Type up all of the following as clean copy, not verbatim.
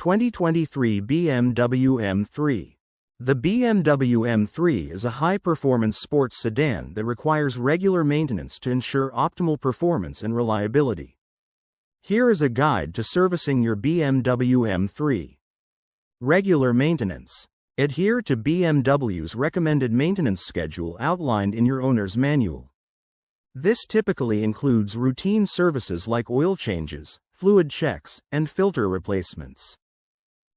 2023 BMW M3. The BMW M3 is a high-performance sports sedan that requires regular maintenance to ensure optimal performance and reliability. Here is a guide to servicing your BMW M3. Regular maintenance. Adhere to BMW's recommended maintenance schedule outlined in your owner's manual. This typically includes routine services like oil changes, fluid checks, and filter replacements.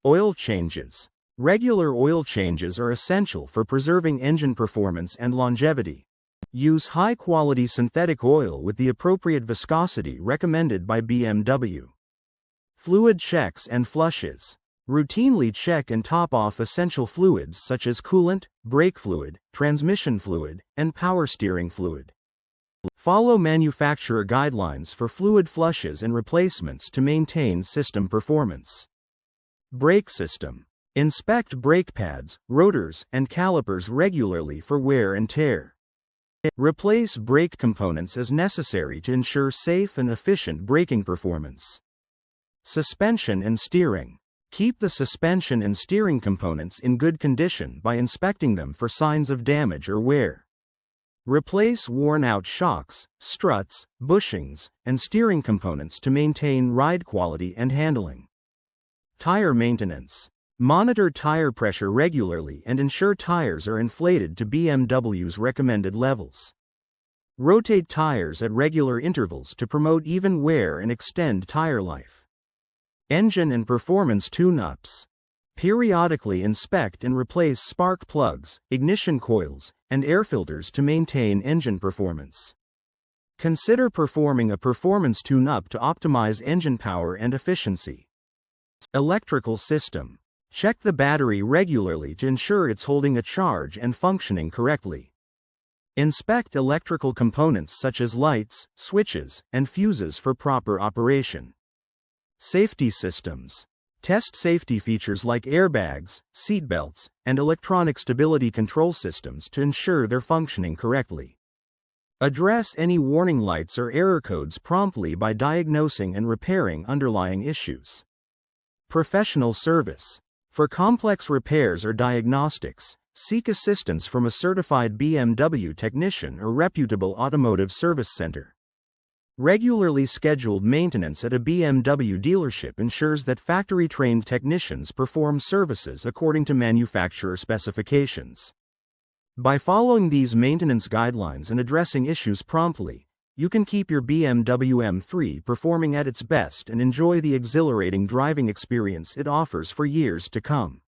Oil changes. Regular oil changes are essential for preserving engine performance and longevity. Use high-quality synthetic oil with the appropriate viscosity recommended by BMW. Fluid checks and flushes. Routinely check and top off essential fluids such as coolant, brake fluid, transmission fluid, and power steering fluid. Follow manufacturer guidelines for fluid flushes and replacements to maintain system performance. Brake system. Inspect brake pads, rotors, and calipers regularly for wear and tear. Replace brake components as necessary to ensure safe and efficient braking performance. Suspension and steering. Keep the suspension and steering components in good condition by inspecting them for signs of damage or wear. Replace worn-out shocks, struts, bushings, and steering components to maintain ride quality and handling. Tire maintenance. Monitor tire pressure regularly and ensure tires are inflated to BMW's recommended levels. Rotate tires at regular intervals to promote even wear and extend tire life. Engine and performance tune-ups. Periodically inspect and replace spark plugs, ignition coils, and air filters to maintain engine performance. Consider performing a performance tune-up to optimize engine power and efficiency. Electrical system. Check the battery regularly to ensure it's holding a charge and functioning correctly. Inspect electrical components such as lights, switches, and fuses for proper operation. Safety systems. Test safety features like airbags, seatbelts, and electronic stability control systems to ensure they're functioning correctly. Address any warning lights or error codes promptly by diagnosing and repairing underlying issues. Professional service. For complex repairs or diagnostics, seek assistance from a certified BMW technician or reputable automotive service center. Regularly scheduled maintenance at a BMW dealership ensures that factory-trained technicians perform services according to manufacturer specifications. By following these maintenance guidelines and addressing issues promptly, you can keep your BMW M3 performing at its best and enjoy the exhilarating driving experience it offers for years to come.